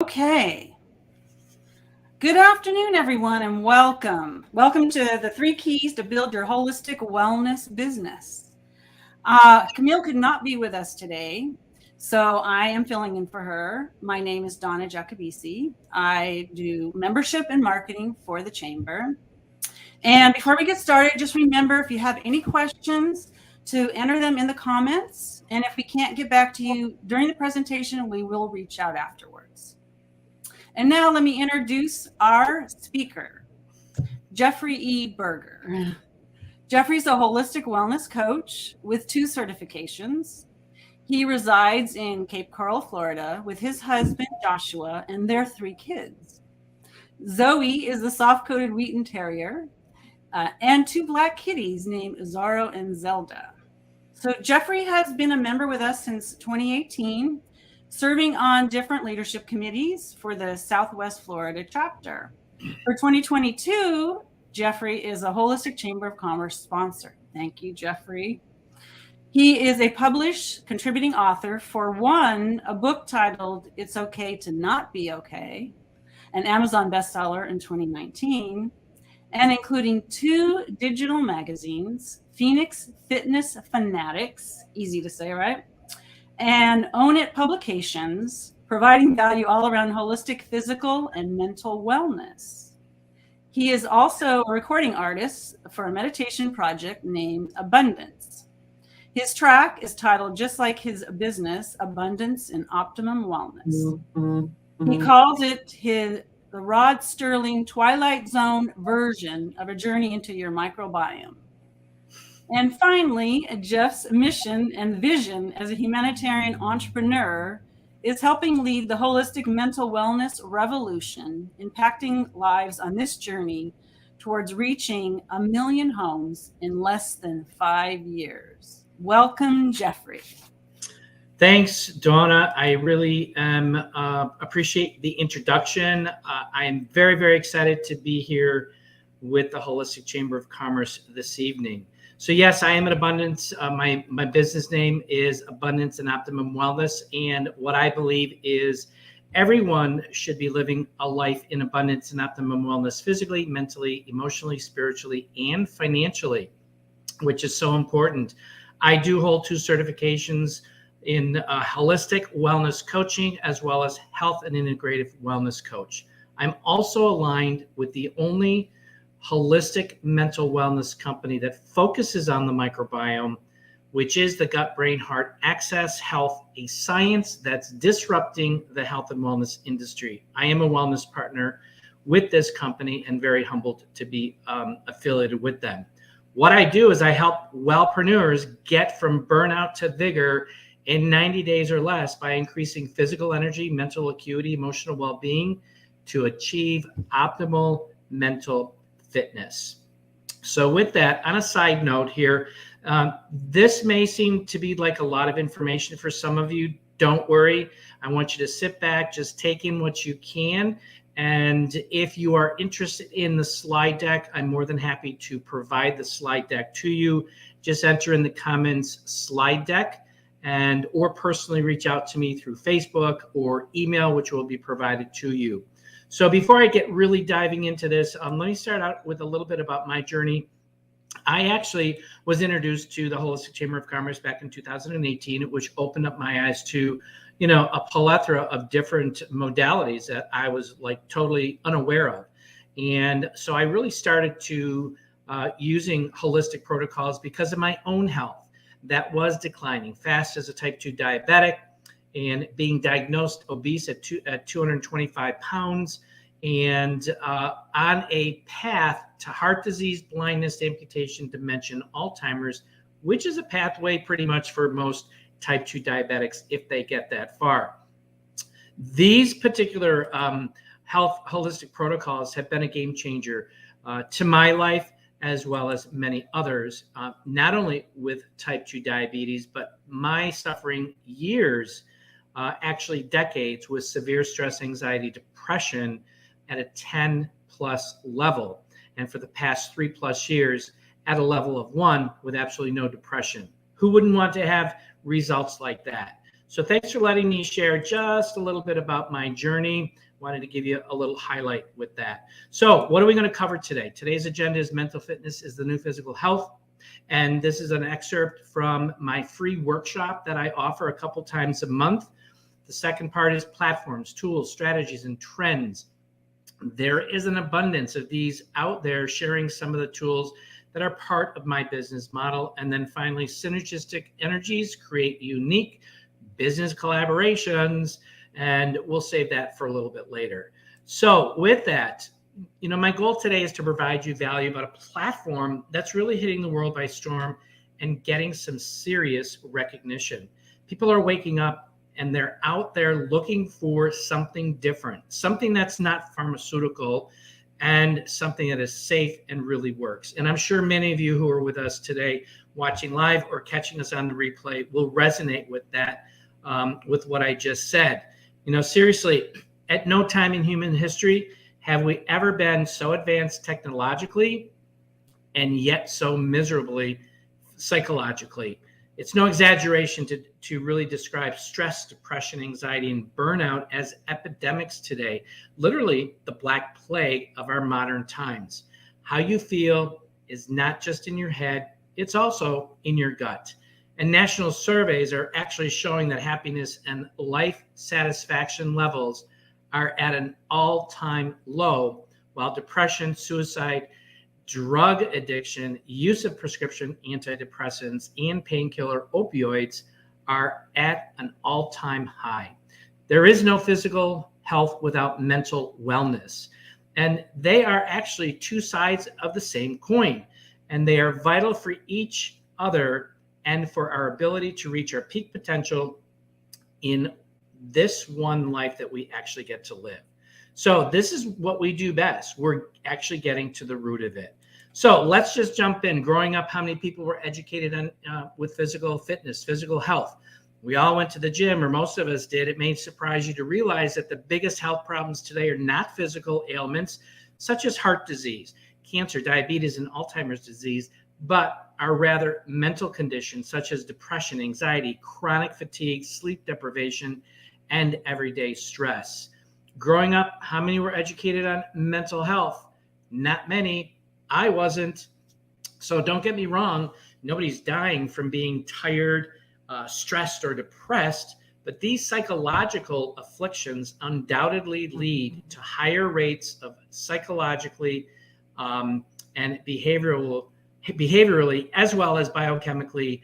Okay. Good afternoon, everyone, and welcome. Welcome to the 3 Keys to Build Your Holistic Wellness Business. Camille could not be with us today, so I am filling in for her. My name is Donna Jacobisi. I do membership and marketing for the Chamber. And before we get started, just remember, if you have any questions, to enter them in the comments. And if we can't get back to you during the presentation, we will reach out afterwards. And now let me introduce our speaker, Jeffrey E. Berger. Jeffrey's a holistic wellness coach with 2 certifications. He resides in Cape Coral, Florida, with his husband, Joshua, and their 3 kids. Zoe is a soft-coated Wheaten Terrier, and 2 black kitties named Zaro and Zelda. So Jeffrey has been a member with us since 2018, serving on different leadership committees for the Southwest Florida chapter. For 2022, Jeffrey is a Holistic Chamber of Commerce sponsor. Thank you, Jeffrey. He is a published contributing author for a book titled It's Okay to Not Be Okay, an Amazon bestseller in 2019, and including 2 digital magazines, Phoenix Fitness Fanatics, easy to say, right? And Own It Publications, providing value all around holistic physical and mental wellness. He is also a recording artist for a meditation project named Abundance. His track is titled, just like his business, Abundance and Optimum Wellness. He calls it the Rod Sterling Twilight Zone version of a journey into your microbiome. And finally, Jeff's mission and vision as a humanitarian entrepreneur is helping lead the holistic mental wellness revolution, impacting lives on this journey towards reaching 1 million homes in less than 5 years. Welcome, Jeffrey. Thanks, Donna. I really appreciate the introduction. I'm very, very excited to be here with the Holistic Chamber of Commerce this evening. So yes, I am at Abundance. My business name is Abundance and Optimum Wellness. And what I believe is everyone should be living a life in abundance and optimum wellness, physically, mentally, emotionally, spiritually, and financially, which is so important. I do hold 2 certifications in holistic wellness coaching, as well as health and integrative wellness coach. I'm also aligned with the only holistic mental wellness company that focuses on the microbiome, which is the gut, brain, heart axis health, a science that's disrupting the health and wellness industry. I am a wellness partner with this company and very humbled to be affiliated with them. What I do is I help wellpreneurs get from burnout to vigor in 90 days or less by increasing physical energy, mental acuity, emotional well-being to achieve optimal mental fitness. So with that, on a side note here, this may seem to be like a lot of information for some of you. Don't worry. I want you to sit back, just take in what you can. And if you are interested in the slide deck, I'm more than happy to provide the slide deck to you. Just enter in the comments slide deck or personally reach out to me through Facebook or email, which will be provided to you. So before I get really diving into this, let me start out with a little bit about my journey. I actually was introduced to the Holistic Chamber of Commerce back in 2018, which opened up my eyes to, a plethora of different modalities that I was like totally unaware of. And so I really started to using holistic protocols because of my own health that was declining fast as a type 2 diabetic, and being diagnosed obese at 225 pounds and on a path to heart disease, blindness, amputation, dementia, Alzheimer's, which is a pathway pretty much for most type 2 diabetics if they get that far. These particular health holistic protocols have been a game changer to my life, as well as many others, not only with type 2 diabetes, but my suffering years, actually decades, with severe stress, anxiety, depression at a 10 plus level. And for the past 3+ years at a level of 1 with absolutely no depression. Who wouldn't want to have results like that? So thanks for letting me share just a little bit about my journey. Wanted to give you a little highlight with that. So what are we going to cover today? Today's agenda is mental fitness is the new physical health. And this is an excerpt from my free workshop that I offer a couple times a month. The second part is platforms, tools, strategies, and trends. There is an abundance of these out there, sharing some of the tools that are part of my business model. And then finally, synergistic energies create unique business collaborations. And we'll save that for a little bit later. So with that, my goal today is to provide you value about a platform that's really hitting the world by storm and getting some serious recognition. People are waking up and they're out there looking for something different, something that's not pharmaceutical and something that is safe and really works. And I'm sure many of you who are with us today watching live or catching us on the replay will resonate with that, with what I just said. Seriously, at no time in human history have we ever been so advanced technologically and yet so miserably psychologically. It's no exaggeration to really describe stress, depression, anxiety, and burnout as epidemics today, literally the black plague of our modern times. How you feel is not just in your head, it's also in your gut. And national surveys are actually showing that happiness and life satisfaction levels are at an all-time low, while depression, suicide, drug addiction, use of prescription antidepressants, and painkiller opioids are at an all-time high. There is no physical health without mental wellness. And they are actually two sides of the same coin. And they are vital for each other and for our ability to reach our peak potential in this one life that we actually get to live. So this is what we do best. We're actually getting to the root of it. So let's just jump in. Growing up, how many people were educated on with physical fitness, physical health? We all went to the gym, or most of us did. It may surprise you to realize that the biggest health problems today are not physical ailments, such as heart disease, cancer, diabetes, and Alzheimer's disease, but are rather mental conditions such as depression, anxiety, chronic fatigue, sleep deprivation, and everyday stress. Growing up, how many were educated on mental health? Not many. I wasn't. So don't get me wrong. Nobody's dying from being tired, stressed, or depressed. But these psychological afflictions undoubtedly lead to higher rates of psychologically and behaviorally, as well as biochemically,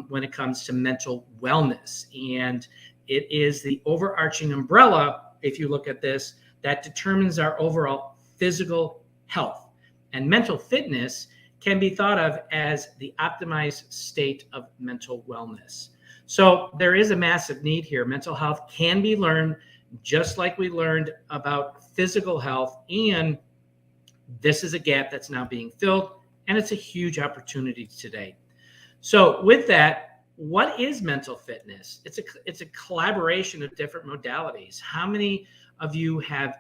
when it comes to mental wellness. And it is the overarching umbrella, if you look at this, that determines our overall physical health. And mental fitness can be thought of as the optimized state of mental wellness. So there is a massive need here. Mental health can be learned just like we learned about physical health. And this is a gap that's now being filled, and it's a huge opportunity today. So with that, what is mental fitness? It's a collaboration of different modalities. How many of you have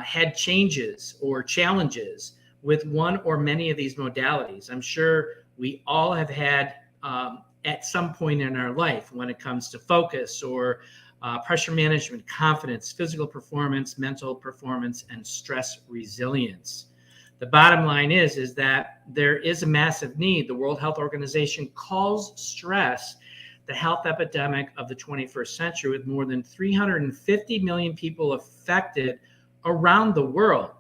had changes or challenges with one or many of these modalities? I'm sure we all have had at some point in our life when it comes to focus or pressure management, confidence, physical performance, mental performance, and stress resilience. The bottom line is that there is a massive need. The World Health Organization calls stress the health epidemic of the 21st century, with more than 350 million people affected around the world.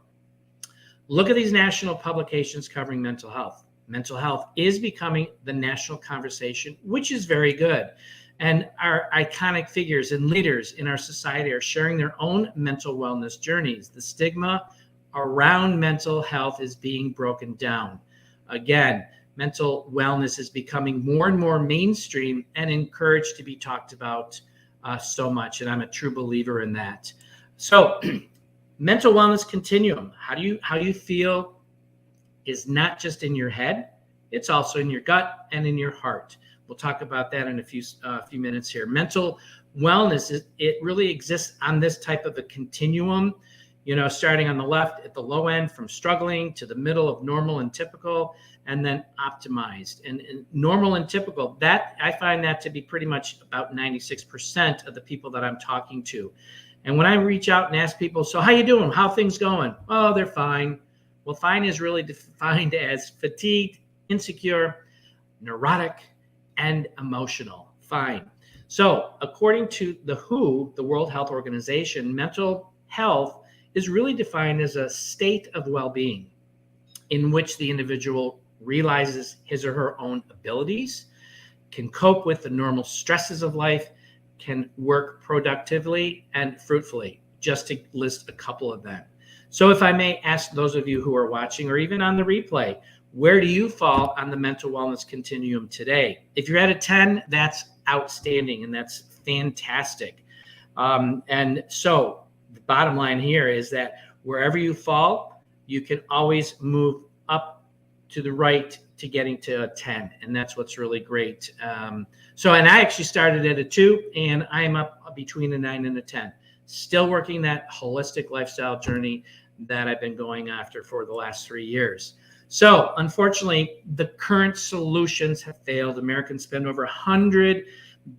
Look at these national publications covering mental health. Mental health is becoming the national conversation, which is very good. And our iconic figures and leaders in our society are sharing their own mental wellness journeys. The stigma around mental health is being broken down. Again, mental wellness is becoming more and more mainstream and encouraged to be talked about so much. And I'm a true believer in that. So mental wellness continuum, how you feel is not just in your head, it's also in your gut and in your heart. We'll talk about that in a few minutes here. Mental wellness, it really exists on this type of a continuum. starting on the left at the low end from struggling to the middle of normal and typical, and then optimized. And normal and typical, that I find that to be pretty much about 96% of the people that I'm talking to. And when I reach out and ask people, so how you doing? How things going? Oh, they're fine. Well, fine is really defined as fatigued, insecure, neurotic, and emotional. Fine. So according to the WHO, the World Health Organization, mental health is really defined as a state of well-being in which the individual realizes his or her own abilities, can cope with the normal stresses of life, can work productively and fruitfully, just to list a couple of them. So if I may ask those of you who are watching or even on the replay, where do you fall on the mental wellness continuum today? If you're at a 10, that's outstanding and that's fantastic. And so the bottom line here is that wherever you fall, you can always move up to the right to getting to a 10. And that's what's really great. And I actually started at a 2 and I'm up between a 9 and a 10. Still working that holistic lifestyle journey that I've been going after for the last 3 years. So unfortunately, the current solutions have failed. Americans spend over $100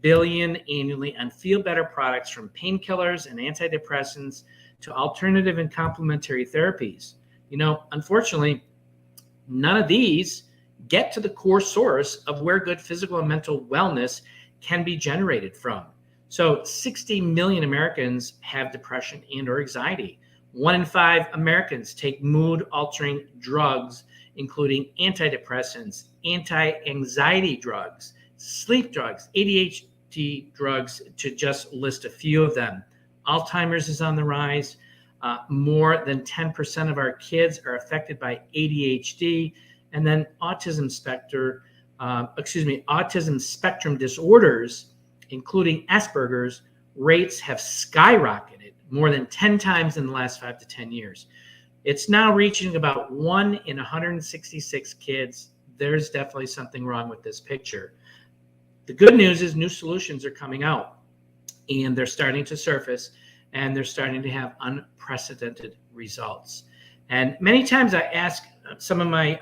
billion annually on feel better products, from painkillers and antidepressants to alternative and complementary therapies. Unfortunately, none of these get to the core source of where good physical and mental wellness can be generated from. So 60 million Americans have depression and or anxiety. 1 in 5 Americans take mood-altering drugs, including antidepressants, anti-anxiety drugs, sleep drugs, ADHD drugs, to just list a few of them. Alzheimer's is on the rise. More than 10% of our kids are affected by ADHD. And then autism spectrum disorders, including Asperger's, rates have skyrocketed more than 10 times in the last 5 to 10 years. It's now reaching about 1 in 166 kids. There's definitely something wrong with this picture. The good news is new solutions are coming out and they're starting to surface and they're starting to have unprecedented results. And many times I ask some of my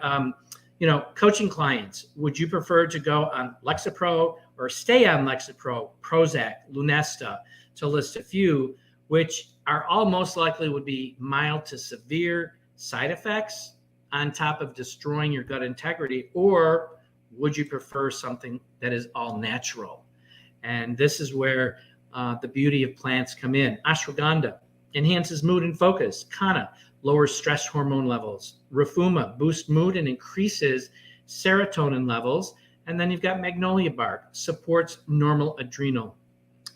coaching clients, would you prefer to go on Lexapro or stay on Lexapro, Prozac, Lunesta, to list a few, which are all most likely would be mild to severe side effects on top of destroying your gut integrity, or would you prefer something that is all natural? And this is where the beauty of plants come in. Ashwagandha enhances mood and focus. Kanna lowers stress hormone levels. Rafuma boosts mood and increases serotonin levels. And then you've got magnolia bark, supports normal adrenal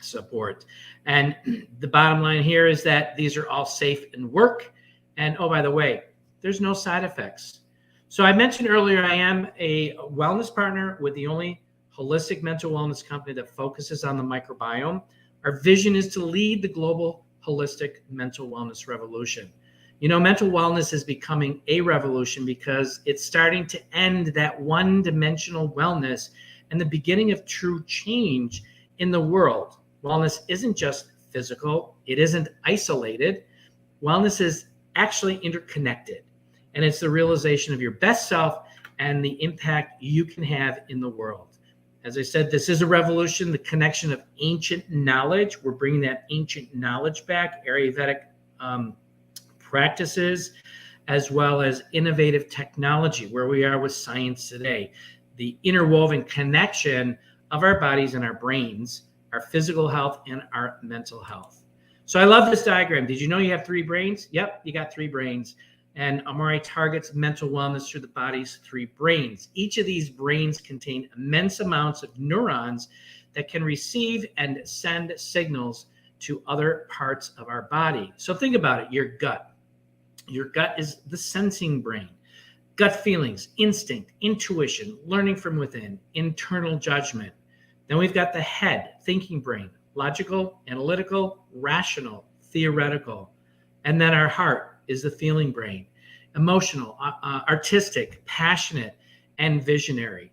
support. And the bottom line here is that these are all safe and work. And oh, by the way, there's no side effects. So I mentioned earlier, I am a wellness partner with the only holistic mental wellness company that focuses on the microbiome. Our vision is to lead the global holistic mental wellness revolution. Mental wellness is becoming a revolution because it's starting to end that one-dimensional wellness and the beginning of true change in the world. Wellness isn't just physical. It isn't isolated. Wellness is actually interconnected. And it's the realization of your best self and the impact you can have in the world. As I said, this is a revolution, the connection of ancient knowledge. We're bringing that ancient knowledge back, Ayurvedic practices, as well as innovative technology, where we are with science today. The interwoven connection of our bodies and our brains, our physical health and our mental health. So I love this diagram. Did you know you have 3 brains? Yep, you got 3 brains. And Amari targets mental wellness through the body's 3 brains. Each of these brains contain immense amounts of neurons that can receive and send signals to other parts of our body. So think about it, your gut. Your gut is the sensing brain. Gut feelings, instinct, intuition, learning from within, internal judgment. Then we've got the head, thinking brain, logical, analytical, rational, theoretical. And then our heart is the feeling brain, emotional, artistic, passionate, and visionary.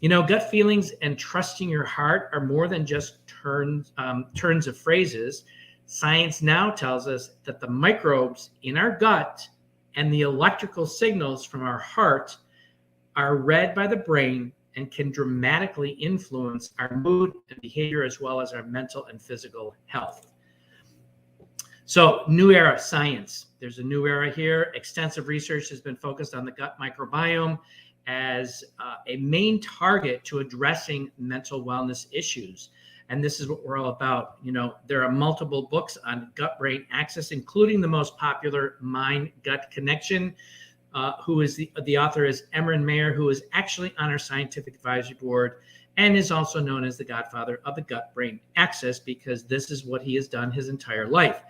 Gut feelings and trusting your heart are more than just turns of phrases. Science now tells us that the microbes in our gut and the electrical signals from our heart are read by the brain and can dramatically influence our mood and behavior, as well as our mental and physical health. So, new era science. There's a new era here. Extensive research has been focused on the gut microbiome as a main target to addressing mental wellness issues. And this is what we're all about. There are multiple books on gut-brain axis, including the most popular Mind-Gut Connection, who is the author is Emran Mayer, who is actually on our scientific advisory board and is also known as the godfather of the gut-brain axis, because this is what he has done his entire life.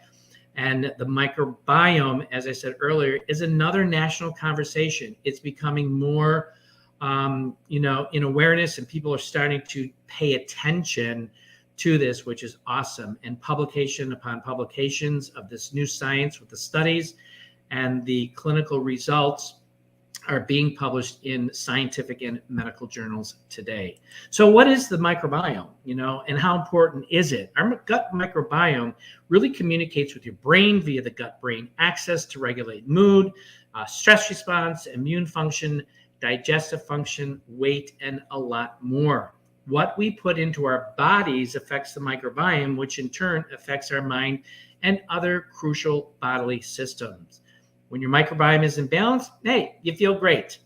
And the microbiome, as I said earlier, is another national conversation. It's becoming more, in awareness, and people are starting to pay attention to this, which is awesome. And publication upon publications of this new science with the studies and the clinical results are being published in scientific and medical journals today. So what is the microbiome, and how important is it? Our gut microbiome really communicates with your brain via the gut-brain axis to regulate mood, stress response, immune function, digestive function, weight, and a lot more. What we put into our bodies affects the microbiome, which in turn affects our mind and other crucial bodily systems. When your microbiome is in balance, hey, you feel great.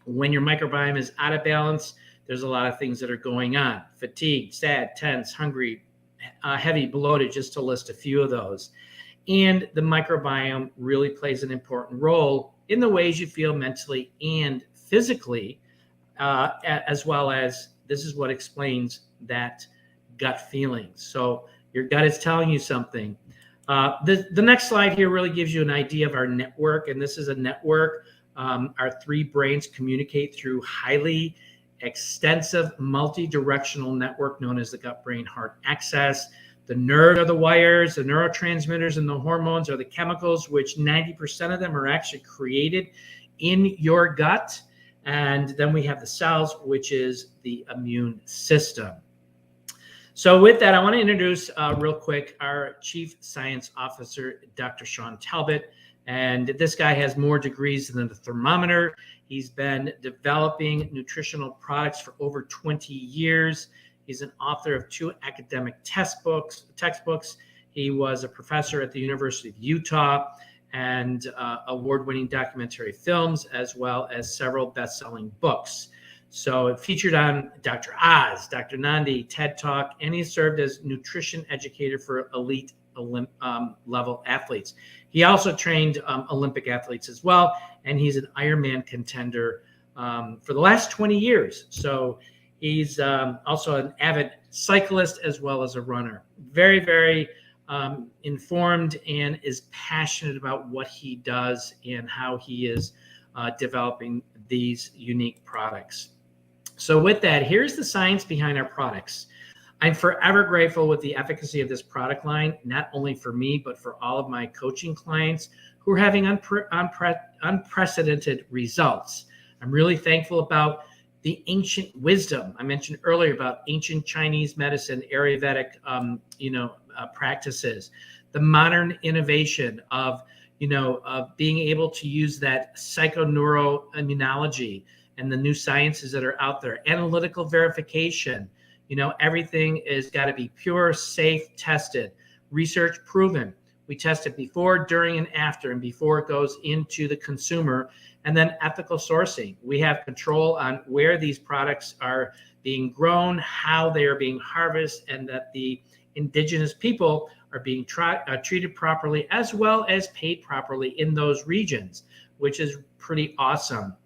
When your microbiome is out of balance, there's a lot of things that are going on. Fatigue, sad, tense, hungry, heavy, bloated, just to list a few of those. And the microbiome really plays an important role in the ways you feel mentally and physically, as well as this is what explains that gut feeling. So your gut is telling you something. The next slide here really gives you an idea of our network, and this is a network. Our three brains communicate through highly extensive multi-directional network known as the gut-brain-heart axis. The nerves are the wires, the neurotransmitters and the hormones are the chemicals, which 90% of them are actually created in your gut. And then we have the cells, which is the immune system. So with that, I want to introduce real quick our Chief Science Officer, Dr. Sean Talbot. And this guy has more degrees than the thermometer. He's been developing nutritional products for over 20 years. He's an author of 2 academic textbooks. He was a professor at the University of Utah and award-winning documentary films, as well as several best-selling books. So it featured on Dr. Oz, Dr. Nandi, TED Talk, and he served as nutrition educator for elite level athletes. He also trained Olympic athletes as well, and he's an Ironman contender for the last 20 years. So he's also an avid cyclist as well as a runner. Very, very informed and is passionate about what he does and how he is developing these unique products. So with that, here's the science behind our products. I'm forever grateful with the efficacy of this product line, not only for me, but for all of my coaching clients who are having unprecedented results. I'm really thankful about the ancient wisdom. I mentioned earlier about ancient Chinese medicine, Ayurvedic, practices, the modern innovation of being able to use that psychoneuroimmunology and the new sciences that are out there, analytical verification. Everything is got to be pure, safe, tested, research proven. We test it before, during, and after, and before it goes into the consumer. And then ethical sourcing. We have control on where these products are being grown, how they are being harvested, and that the indigenous people are being treated properly, as well as paid properly in those regions, which is pretty awesome.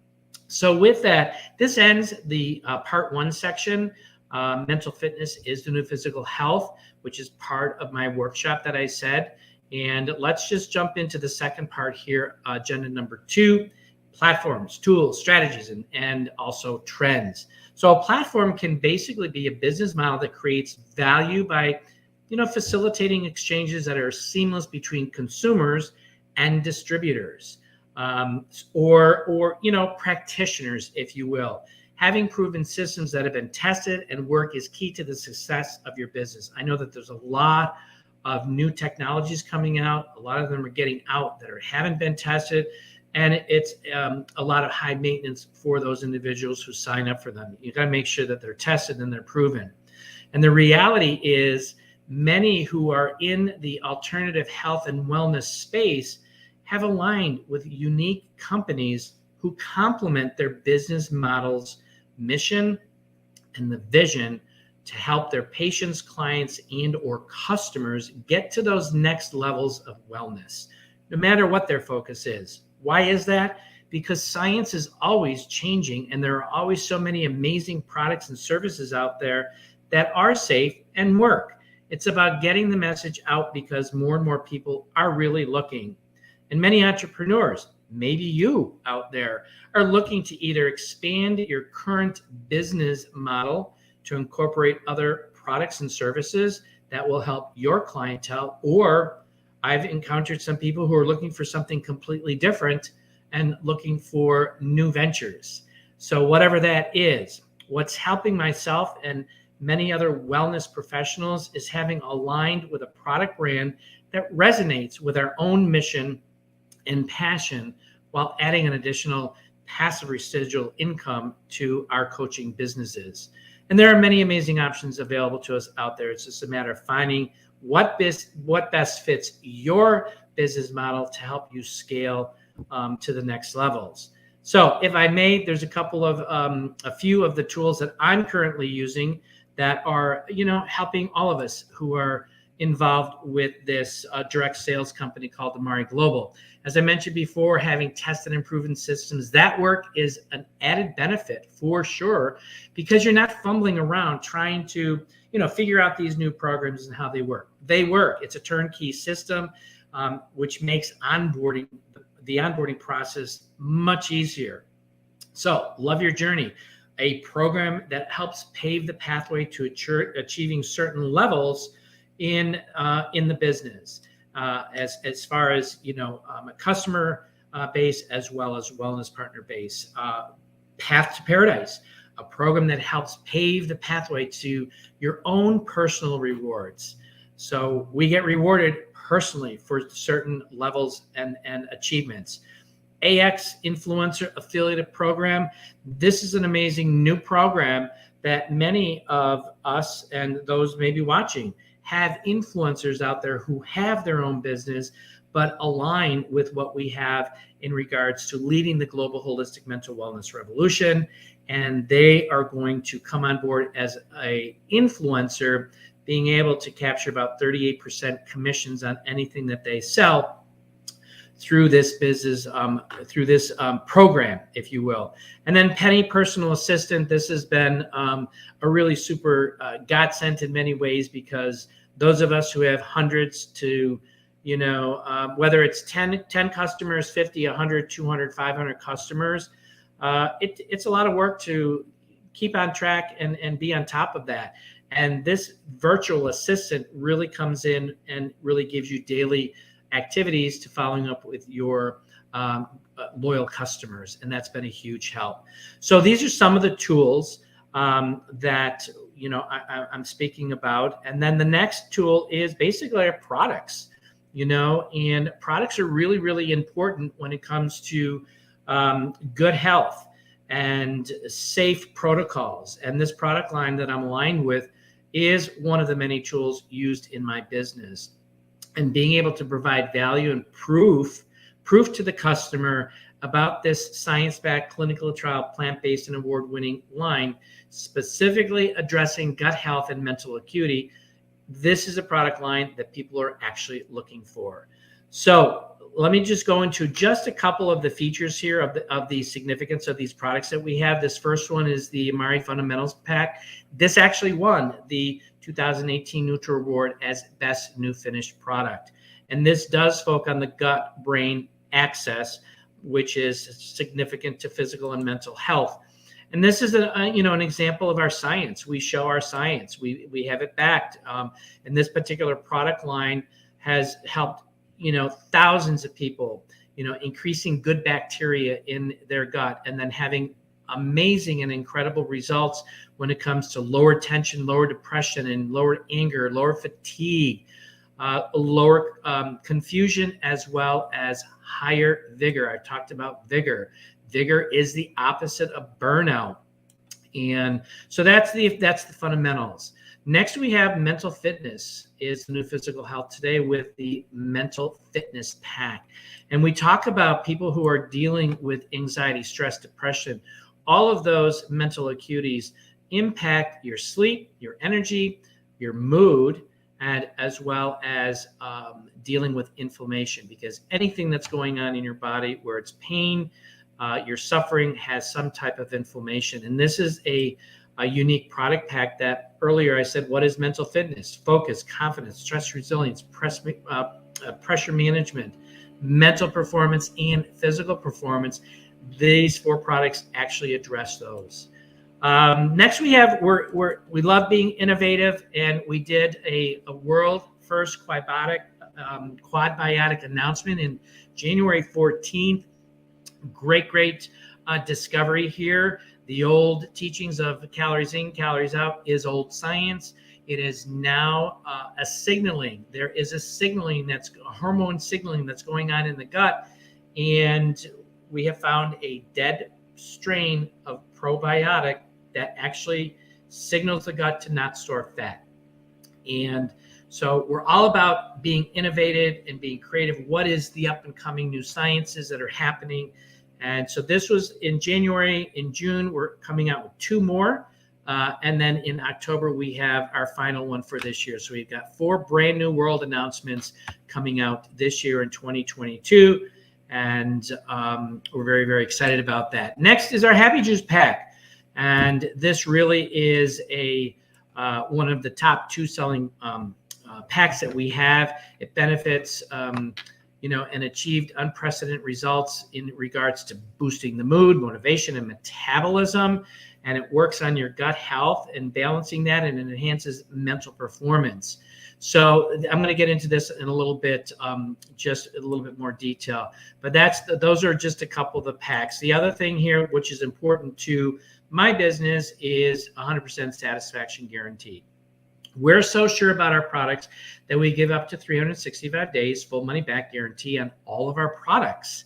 So with that, this ends the part 1 section. Mental fitness is the new physical health, which is part of my workshop that I said. And let's just jump into the second part here, agenda number 2, platforms, tools, strategies, and also trends. So a platform can basically be a business model that creates value by facilitating exchanges that are seamless between consumers and distributors, or practitioners, if you will. Having proven systems that have been tested and work is key to the success of your business. I know that there's a lot of new technologies coming out. A lot of them are getting out that haven't been tested. And it's a lot of high maintenance for those individuals who sign up for them. You got to make sure that they're tested and they're proven. And the reality is many who are in the alternative health and wellness space have aligned with unique companies who complement their business model's mission and the vision to help their patients, clients, and or customers get to those next levels of wellness, no matter what their focus is. Why is that? Because science is always changing, and there are always so many amazing products and services out there that are safe and work. It's about getting the message out because more and more people are really looking. And many entrepreneurs, maybe you out there, are looking to either expand your current business model to incorporate other products and services that will help your clientele, or I've encountered some people who are looking for something completely different and looking for new ventures. So whatever that is, what's helping myself and many other wellness professionals is having aligned with a product brand that resonates with our own mission and passion while adding an additional passive residual income to our coaching businesses. And there are many amazing options available to us out there. It's just a matter of finding what best fits your business model to help you scale to the next levels. So if I may, there's a few of the tools that I'm currently using that are, helping all of us who are involved with this direct sales company called Amari Global. As I mentioned before, having tested and proven systems, that work is an added benefit for sure, because you're not fumbling around trying to, figure out these new programs and how they work. They work. It's a turnkey system, which makes the onboarding process much easier. So, Love Your Journey, a program that helps pave the pathway to achieving certain levels in the business, as far as a customer base as well as wellness partner base. Path to Paradise, a program that helps pave the pathway to your own personal rewards. So we get rewarded personally for certain levels and achievements. AX Influencer Affiliate Program. This is an amazing new program that many of us and those maybe watching have influencers out there who have their own business, but align with what we have in regards to leading the global holistic mental wellness revolution. And they are going to come on board as a influencer, being able to capture about 38% commissions on anything that they sell through this business, through this program, if you will. And then Penny Personal Assistant. This has been a really super godsend in many ways, because those of us who have hundreds to, whether it's 10 customers, 50, 100, 200, 500 customers, it's a lot of work to keep on track and be on top of that. And this virtual assistant really comes in and really gives you daily activities to following up with your loyal customers. And that's been a huge help. So these are some of the tools that, I'm speaking about. And then the next tool is basically our products, and products are really, really important when it comes to good health and safe protocols. And this product line that I'm aligned with is one of the many tools used in my business. And being able to provide value and proof to the customer about this science-backed clinical trial, plant-based and award-winning line, specifically addressing gut health and mental acuity. This is a product line that people are actually looking for. So let me just go into just a couple of the features here of the significance of these products that we have. This first one is the Amari Fundamentals Pack. This actually won the 2018 Neutral Award as Best New Finished Product. And this does focus on the gut-brain axis, which is significant to physical and mental health. And this is an example of our science. We show our science. We have it backed. And this particular product line has helped thousands of people, increasing good bacteria in their gut, and then having amazing and incredible results when it comes to lower tension, lower depression, and lower anger, lower fatigue, lower confusion, as well as higher vigor. I talked about vigor. Vigor is the opposite of burnout. And so that's the fundamentals. Next, we have mental fitness is the new physical health today with the mental fitness pack. And we talk about people who are dealing with anxiety, stress, depression. All of those mental acuities impact your sleep, your energy, your mood, and as well as dealing with inflammation, because anything that's going on in your body where it's pain, you're suffering, has some type of inflammation. And this is a unique product pack that earlier I said, what is mental fitness? Focus, confidence, stress resilience, pressure management, mental performance, and physical performance. These 4 products actually address those. Next, we have we love being innovative, and we did a world first quad biotic announcement in January 14th. Great discovery here. The old teachings of calories in, calories out is old science. It is now a signaling. There is a signaling a hormone signaling that's going on in the gut, and we have found a dead strain of probiotic that actually signals the gut to not store fat. And so we're all about being innovative and being creative. What is the up and coming new sciences that are happening? And so this was in January. In June, we're coming out with 2 more. And then in October, we have our final one for this year. So we've got 4 brand new world announcements coming out this year in 2022. And we're very, very excited about that. Next is our Happy Juice Pack. And this really is one of the top 2 selling packs that we have. It benefits and achieved unprecedented results in regards to boosting the mood, motivation, and metabolism. And it works on your gut health and balancing that, and it enhances mental performance. So I'm going to get into this in a little bit, just a little bit more detail. But those are just a couple of the packs. The other thing here, which is important to my business, is 100% satisfaction guarantee. We're so sure about our products that we give up to 365 days full money back guarantee on all of our products,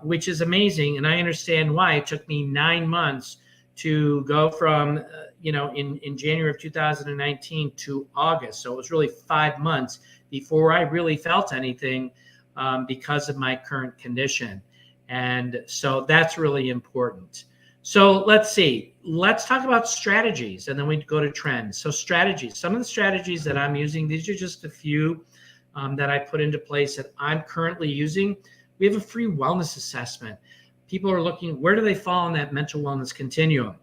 which is amazing. And I understand why. It took me 9 months to go from, in January of 2019 to August. So it was really 5 months before I really felt anything because of my current condition. And so that's really important. So let's see. Let's talk about strategies, and then we go to trends. So strategies. Some of the strategies that I'm using, these are just a few that I put into place that I'm currently using. We have a free wellness assessment. People are looking, where do they fall on that mental wellness continuum?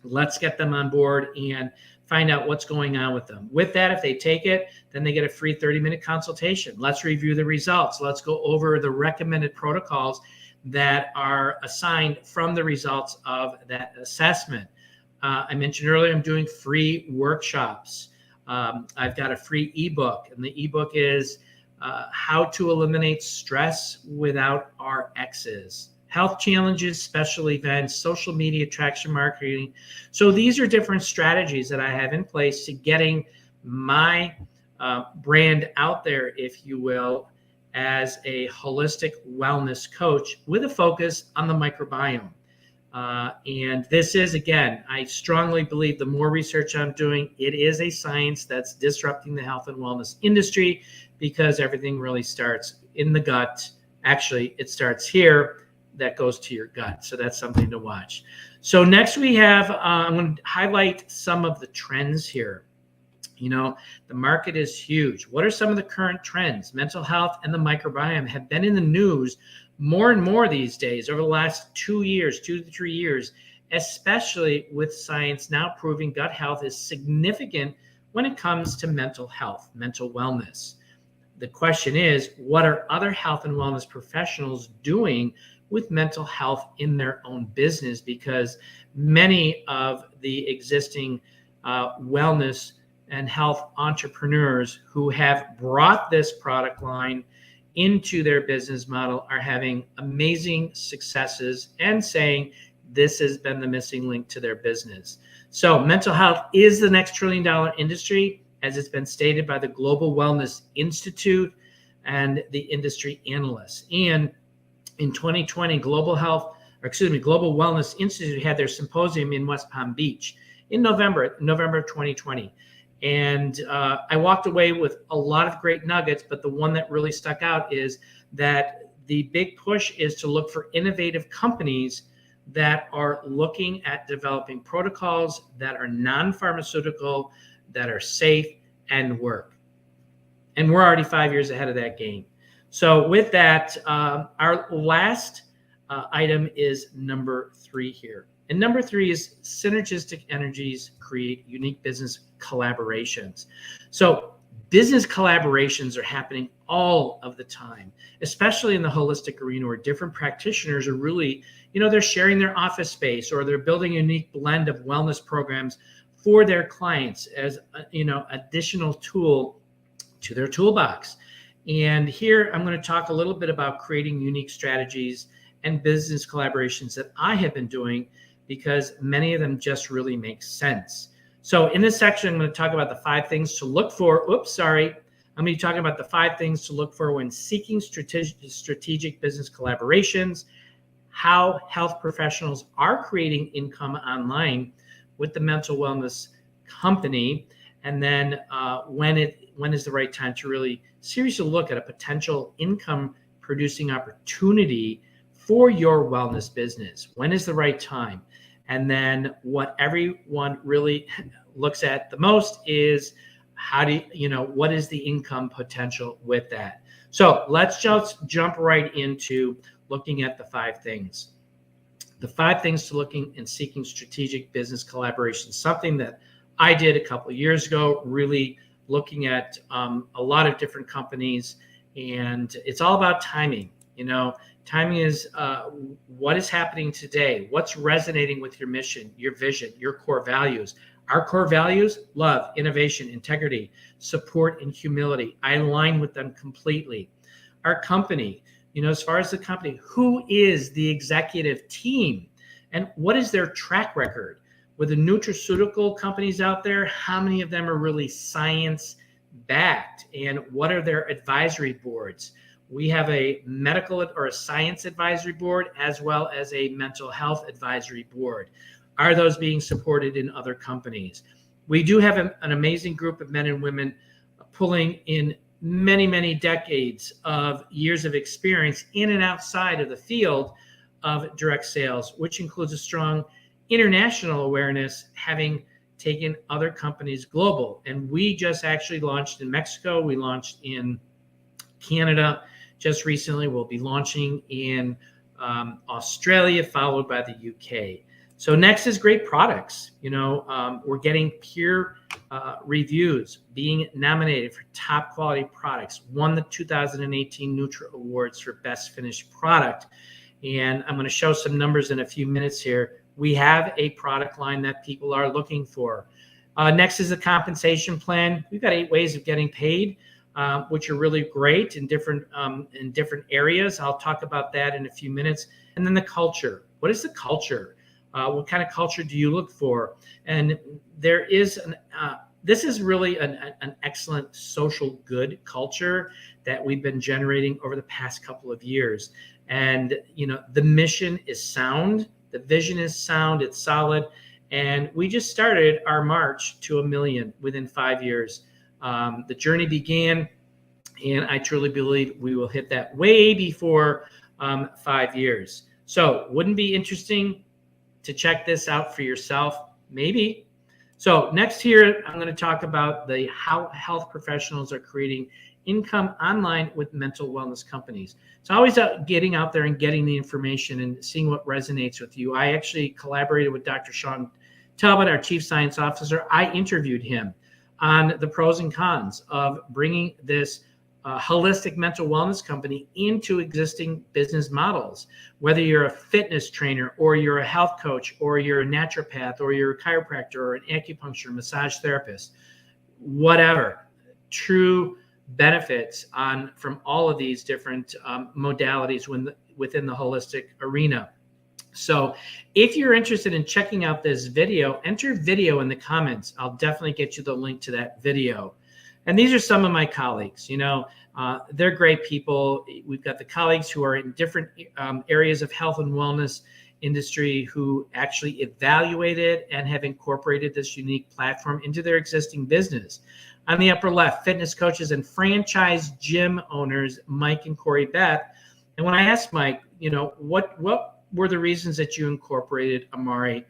Let's get them on board and find out what's going on with them. With that, if they take it, then they get a free 30-minute consultation. Let's review the results. Let's go over the recommended protocols that are assigned from the results of that assessment. I mentioned earlier, I'm doing free workshops. I've got a free ebook, and the ebook is How to Eliminate Stress Without Our Exes. Health challenges, special events, social media, traction marketing. So these are different strategies that I have in place to getting my brand out there, if you will, as a holistic wellness coach with a focus on the microbiome. And this is, again, I strongly believe the more research I'm doing, it is a science that's disrupting the health and wellness industry, because everything really starts in the gut. Actually, it starts here, that goes to your gut. So that's something to watch. So next we have, I'm going to highlight some of the trends here. The market is huge. What are some of the current trends? Mental health and the microbiome have been in the news more and more these days over the last 2 to 3 years, especially with science now proving gut health is significant when it comes to mental health, mental wellness. The question is, what are other health and wellness professionals doing with mental health in their own business? Because many of the existing wellness and health entrepreneurs who have brought this product line into their business model are having amazing successes and saying this has been the missing link to their business. So mental health is the next $1 trillion industry. as it's been stated by the Global Wellness Institute and the industry analysts. And in 2020, Global Wellness Institute had their symposium in West Palm Beach in November of 2020. And I walked away with a lot of great nuggets, but the one that really stuck out is that the big push is to look for innovative companies that are looking at developing protocols that are non-pharmaceutical, that are safe and work. And we're already 5 years ahead of that game. So with that, our last item is number 3 here. And number 3 is synergistic energies create unique business collaborations. So business collaborations are happening all of the time, especially in the holistic arena where different practitioners are really, they're sharing their office space or they're building a unique blend of wellness programs for their clients as, additional tool to their toolbox. And here I'm going to talk a little bit about creating unique strategies and business collaborations that I have been doing because many of them just really make sense. So in this section, I'm going to talk about the 5 things to look for. I'm going to be talking about the 5 things to look for when seeking strategic business collaborations, how health professionals are creating income online with the mental wellness company, and then when is the right time to really seriously look at a potential income producing opportunity for your wellness business. When is the right time? And then what everyone really looks at the most is what is the income potential with that? So let's just jump right into looking at the 5 things. The 5 things to looking and seeking strategic business collaboration, something that I did a couple of years ago, really looking at a lot of different companies, and it's all about timing. Timing is what is happening today, what's resonating with your mission, your vision, your core values. Our core values: love, innovation, integrity, support, and humility. I align with them completely. Our company, as far as the company, who is the executive team and what is their track record? With the nutraceutical companies out there, how many of them are really science backed, and what are their advisory boards? We have a medical or a science advisory board as well as a mental health advisory board. Are those being supported in other companies? We do have an amazing group of men and women pulling in many, many decades of years of experience in and outside of the field of direct sales, which includes a strong international awareness, having taken other companies global. And we just actually launched in Mexico. We launched in Canada just recently. We'll be launching in Australia, followed by the UK. So next is great products. We're getting peer reviews, being nominated for top quality products, won the 2018 Nutra Awards for best finished product. And I'm going to show some numbers in a few minutes here. We have a product line that people are looking for. Next is a compensation plan. We've got 8 ways of getting paid, which are really great in different areas. I'll talk about that in a few minutes. And then the culture. What is the culture? What kind of culture do you look for? And there is this is really an excellent social good culture that we've been generating over the past couple of years. And the mission is sound, the vision is sound, it's solid, and we just started our march to 1 million within 5 years. The journey began, and I truly believe we will hit that way before 5 years. So wouldn't it be interesting to check this out for yourself? Maybe. So next here, I'm going to talk about how health professionals are creating income online with mental wellness companies. It's always getting out there and getting the information and seeing what resonates with you. I actually collaborated with Dr. Sean Talbot, our Chief Science Officer. I interviewed him on the pros and cons of bringing this holistic mental wellness company into existing business models. Whether you're a fitness trainer or you're a health coach or you're a naturopath or you're a chiropractor or an acupuncture massage therapist, whatever, true benefits from all of these different modalities within the holistic arena. So if you're interested in checking out this video, enter video in the comments. I'll definitely get you the link to that video. And these are some of my colleagues. They're great people. We've got the colleagues who are in different areas of health and wellness industry who actually evaluated and have incorporated this unique platform into their existing business. On the upper left, fitness coaches and franchise gym owners, Mike and Corey Beth. And when I asked Mike, what were the reasons that you incorporated Amari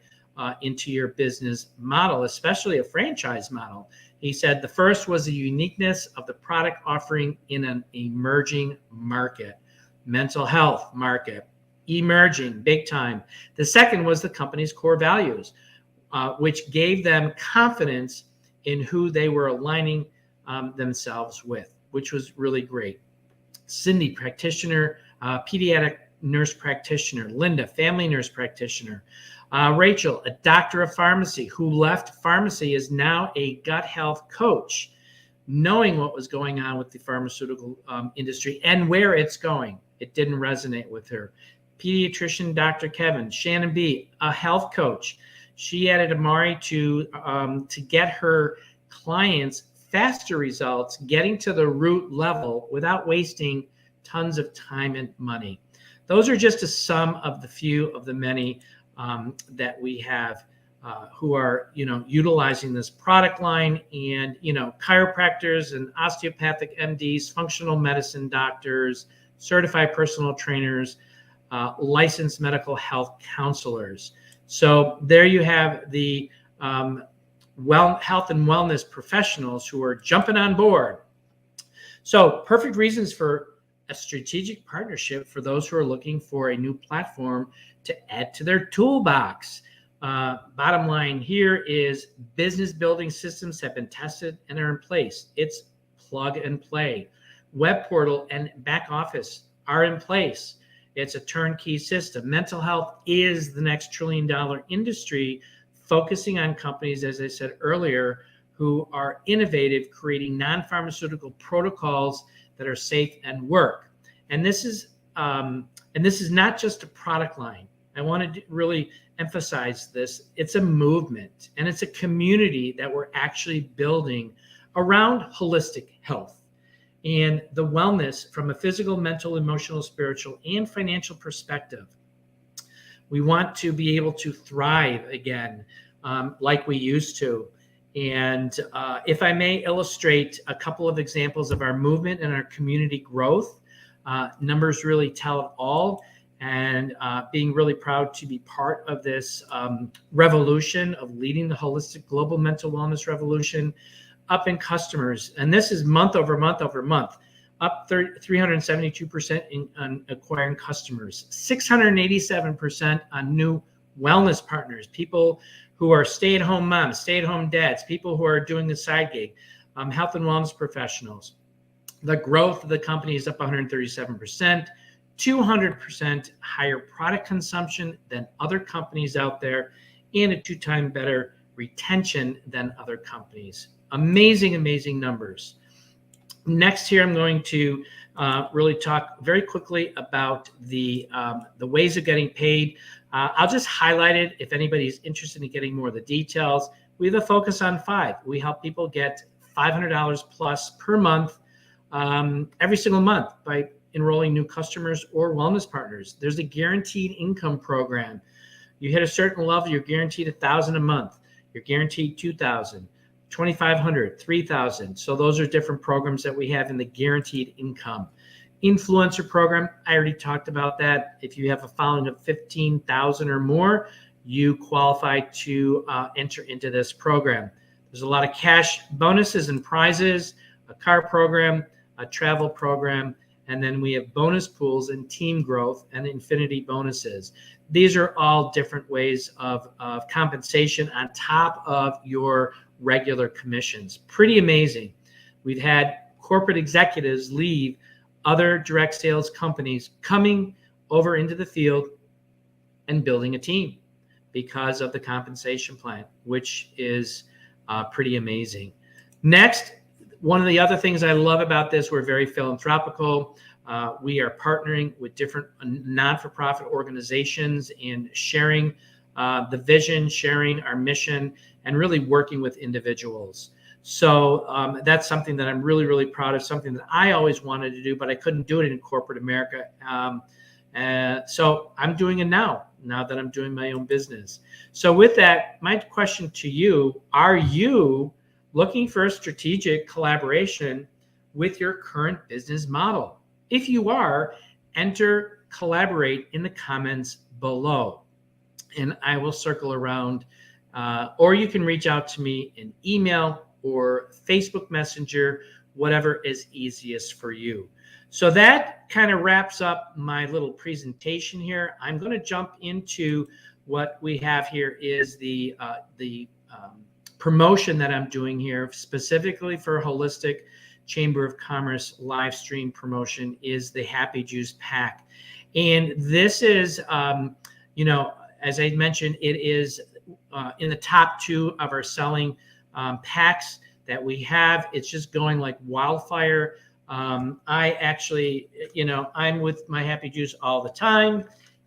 into your business model, especially a franchise model? He said the first was the uniqueness of the product offering in an emerging market, mental health market, emerging big time. The second was the company's core values, which gave them confidence in who they were aligning themselves with, which was really great. Cindy, practitioner, pediatric nurse practitioner. Linda, family nurse practitioner. Rachel, a doctor of pharmacy who left pharmacy, is now a gut health coach, knowing what was going on with the pharmaceutical industry and where it's going. It didn't resonate with her. Pediatrician, Dr. Kevin. Shannon B., a health coach. She added Amari to get her clients faster results, getting to the root level without wasting tons of time and money. Those are just some of the few of the many that we have who are, utilizing this product line, and, chiropractors and osteopathic MDs, functional medicine doctors, certified personal trainers, licensed mental health counselors. So there you have the health and wellness professionals who are jumping on board. So perfect reasons for a strategic partnership for those who are looking for a new platform to add to their toolbox. Bottom line here is business building systems have been tested and are in place. It's plug and play. Web portal and back office are in place. It's a turnkey system. Mental health is the next $1 trillion industry, focusing on companies, as I said earlier, who are innovative, creating non-pharmaceutical protocols that are safe and work. And this is not just a product line. I want to really emphasize this. It's a movement, and it's a community that we're actually building around holistic health and the wellness from a physical, mental, emotional, spiritual, and financial perspective. We want to be able to thrive again like we used to. And if I may illustrate a couple of examples of our movement and our community growth, numbers really tell it all. And being really proud to be part of this revolution of leading the holistic global mental wellness revolution, up in customers. And this is month over month over month, up 372% on acquiring customers, 687% on new wellness partners, people who are stay-at-home moms, stay-at-home dads, people who are doing the side gig, health and wellness professionals. The growth of the company is up 137%, 200% higher product consumption than other companies out there, and a 2-time better retention than other companies. Amazing, amazing numbers. Next here, I'm going to really talk very quickly about the ways of getting paid. I'll just highlight it if anybody's interested in getting more of the details. We have a focus on 5. We help people get $500 plus per month every single month by enrolling new customers or wellness partners. There's a guaranteed income program. You hit a certain level, you're guaranteed $1,000 a month. You're guaranteed $2,000, $2,500, $3,000. So those are different programs that we have in the guaranteed income. Influencer program, I already talked about that. If you have a following of 15,000 or more, you qualify to enter into this program. There's a lot of cash bonuses and prizes, a car program, a travel program, and then we have bonus pools and team growth and infinity bonuses. These are all different ways of compensation on top of your regular commissions. Pretty amazing. We've had corporate executives leave other direct sales companies coming over into the field and building a team because of the compensation plan, which is pretty amazing. Next, one of the other things I love about this, we're very philanthropical. We are partnering with different non-for-profit organizations and sharing the vision, sharing our mission, and really working with individuals. So that's something that I'm really, really proud of, something that I always wanted to do, but I couldn't do it in corporate America. So I'm doing it now that I'm doing my own business. So with that, my question to you, are you looking for a strategic collaboration with your current business model? If you are, enter collaborate in the comments below, and I will circle around, or you can reach out to me in email or Facebook Messenger, whatever is easiest for you. So that kind of wraps up my little presentation here. I'm going to jump into what we have here is the promotion that I'm doing here specifically for Holistic Chamber of Commerce live stream promotion is the Happy Juice Pack. And this is, as I mentioned, it is in the top 2 of our selling packs that we have. It's just going like wildfire. I actually, I'm with my Happy Juice all the time.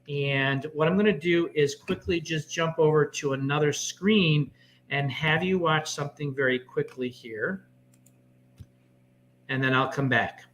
And what I'm going to do is quickly just jump over to another screen and have you watch something very quickly here. And then I'll come back.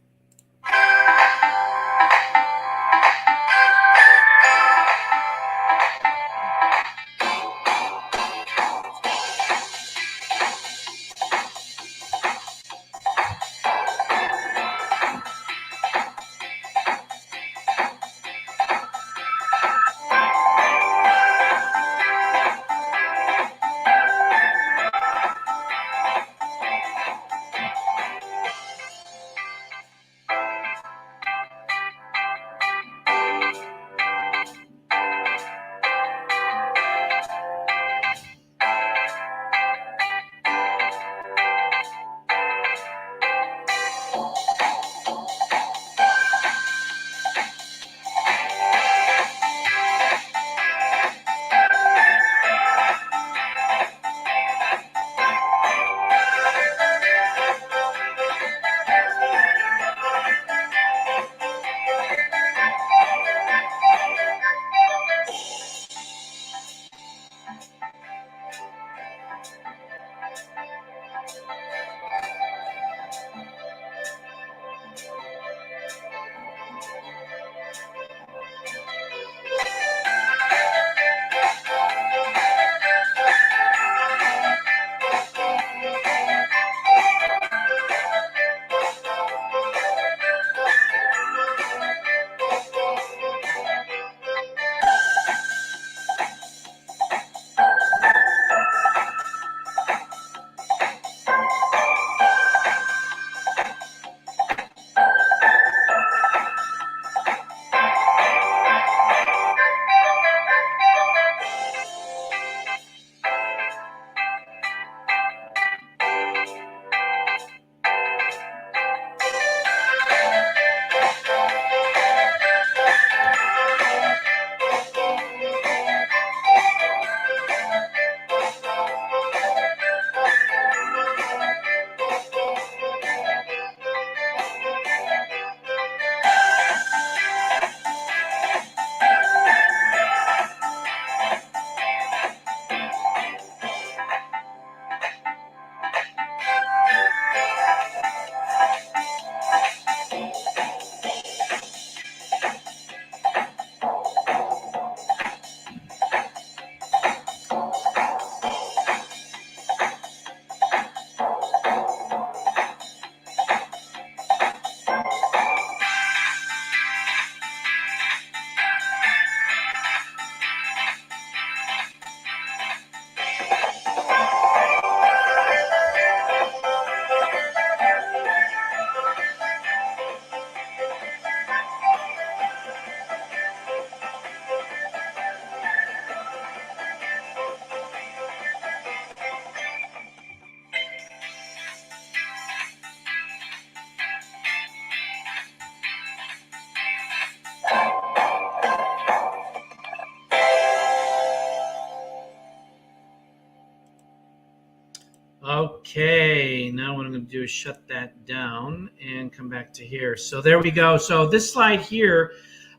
Okay, now what I'm going to do is shut that down and come back to here. So there we go. So this slide here,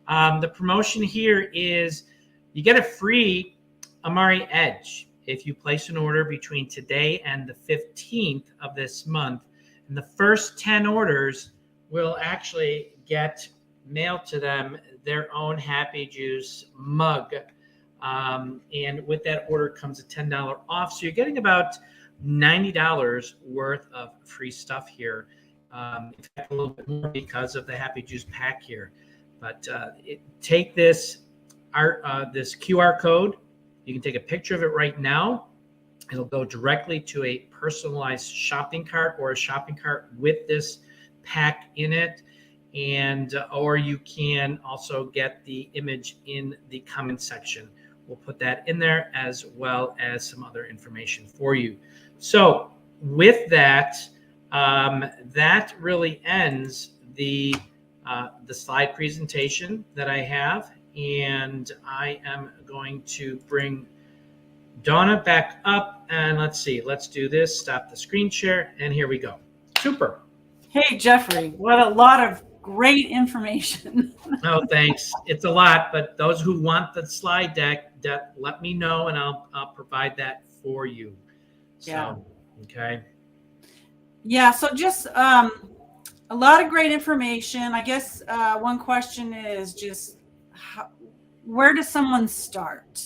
the promotion here is you get a free Amari Edge if you place an order between today and the 15th of this month. And the first 10 orders will actually get mailed to them their own Happy Juice mug. And with that order comes a $10 off. So you're getting about $90 worth of free stuff here. In fact, a little bit more because of the Happy Juice pack here. But take this QR code. You can take a picture of it right now. It'll go directly to a personalized shopping cart or a shopping cart with this pack in it. And or you can also get the image in the comment section. We'll put that in there as well as some other information for you. So with that, that really ends the slide presentation that I have. And I am going to bring Donna back up. And let's see, let's do this. Stop the screen share. And here we go. Super. Hey, Jeffrey, what a lot of great information. Oh, thanks. It's a lot, but those who want the slide deck, let me know and I'll provide that for you. So, Yeah. Okay. Yeah. So just a lot of great information. I guess one question is just where does someone start?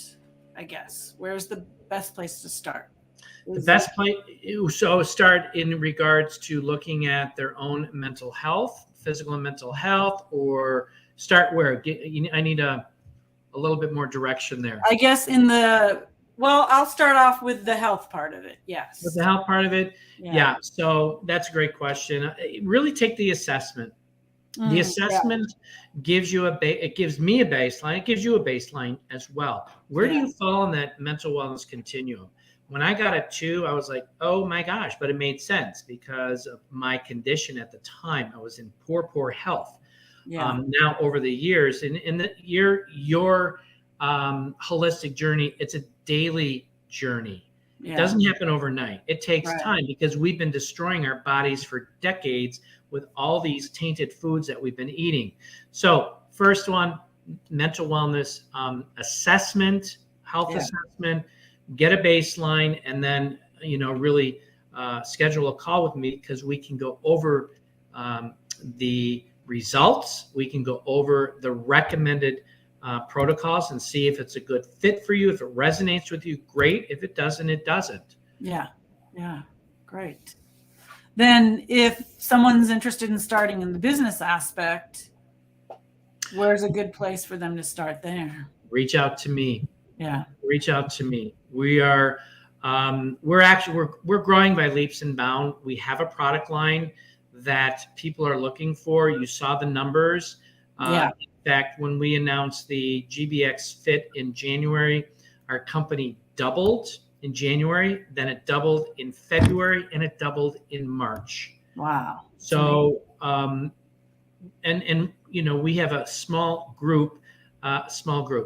I guess where's the best place to start? The best place, so start in regards to looking at their own mental health, physical and mental health, or start where? I need a little bit more direction there. I guess I'll start off with the health part of it. Yes. With the health part of it? Yeah. So that's a great question. Really take the assessment. The assessment gives you it gives me a baseline. It gives you a baseline as well. Where do you fall in that mental wellness continuum? When I got a 2, I was like, oh my gosh, but it made sense because of my condition at the time. I was in poor health. Yeah. Now over the years, in your holistic journey, it's a daily journey. Yeah. It doesn't happen overnight. It takes Right. time because we've been destroying our bodies for decades with all these tainted foods that we've been eating. So first one, mental wellness assessment, health assessment, get a baseline, and then, really schedule a call with me because we can go over the results. We can go over the recommended protocols and see if it's a good fit for you. If it resonates with you, great. If it doesn't, it doesn't. Yeah. Yeah. Great. Then if someone's interested in starting in the business aspect, where's a good place for them to start there? Reach out to me. Yeah. Reach out to me. We are, we're growing by leaps and bounds. We have a product line that people are looking for. You saw the numbers. In fact, when we announced the GBX Fit in January, our company doubled in January, then it doubled in February, and it doubled in March. Wow. So, we have a small group.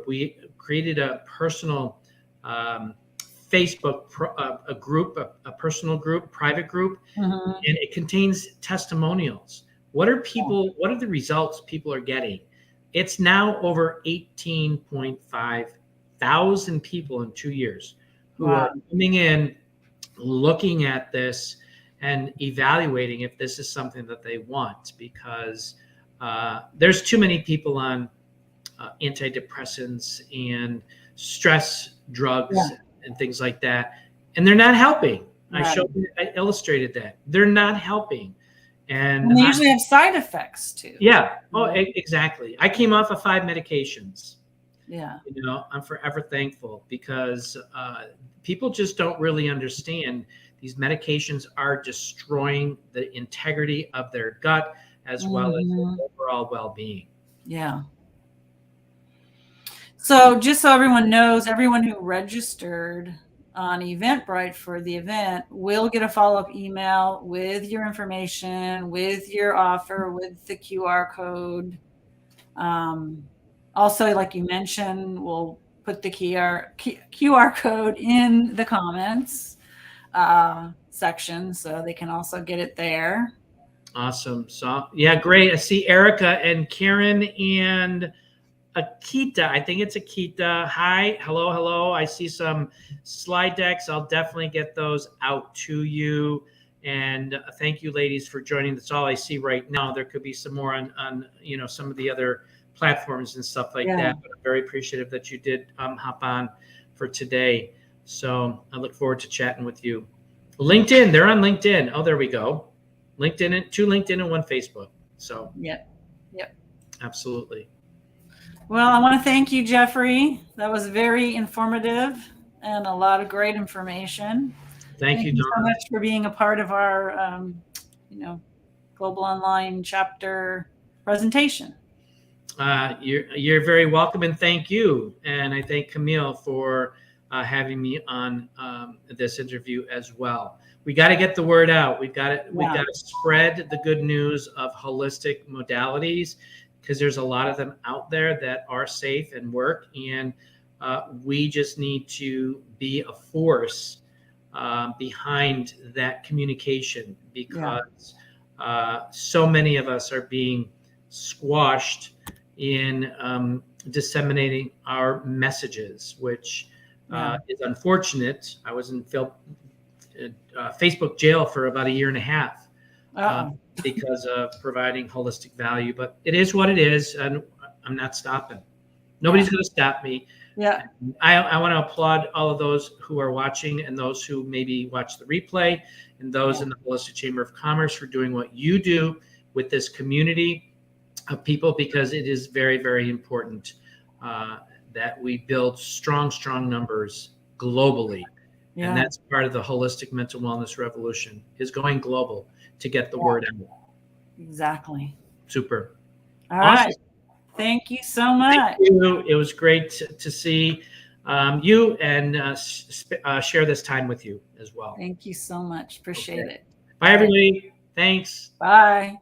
We created a personal Facebook a personal group, private group, and it contains testimonials. What are the results people are getting? It's now over 18.5 thousand people in 2 years who are coming in, looking at this and evaluating if this is something that they want, because there's too many people on antidepressants and stress drugs and things like that, and they're not helping. I illustrated that they're not helping, and they usually have side effects too. Yeah. Oh, exactly. I came off of 5 medications. Yeah. I'm forever thankful because people just don't really understand these medications are destroying the integrity of their gut as well as their overall well-being. Yeah. So just so everyone knows, everyone who registered on Eventbrite for the event will get a follow-up email with your information, with your offer, with the QR code. Also, like you mentioned, we'll put the QR code in the comments. section, so they can also get it there. Awesome. So yeah, great. I see Erica and Karen and Akita. I think it's Akita. Hi. Hello. Hello. I see some slide decks. I'll definitely get those out to you. And thank you, ladies, for joining. That's all I see right now. There could be some more on some of the other platforms and stuff like that. But I'm very appreciative that you did hop on for today. So I look forward to chatting with you. LinkedIn. They're on LinkedIn. Oh, there we go. LinkedIn, 2 LinkedIn and 1 Facebook. So Yep. Absolutely. Well, I want to thank you, Jeffrey. That was very informative and a lot of great information. Thank you so much for being a part of our, Global Online Chapter presentation. You're very welcome, and thank you. And I thank Camille for having me on this interview as well. We got to get the word out. We got to spread the good news of holistic modalities, because there's a lot of them out there that are safe and work, and we just need to be a force behind that communication, because so many of us are being squashed in disseminating our messages, which is unfortunate. I was in Facebook jail for about 1.5 years because of providing holistic value, but it is what it is, and I'm not stopping. Nobody's going to stop me. Yeah. I want to applaud all of those who are watching, and those who maybe watch the replay, and those in the Holistic Chamber of Commerce for doing what you do with this community of people, because it is very, very important that we build strong numbers globally. And that's part of the holistic mental wellness revolution, is going global to get the word out. Exactly. Super. All right. Thank you so much. Thank you. It was great to see you and share this time with you as well. Thank you so much. Appreciate it. Bye, everybody. Thanks. Bye.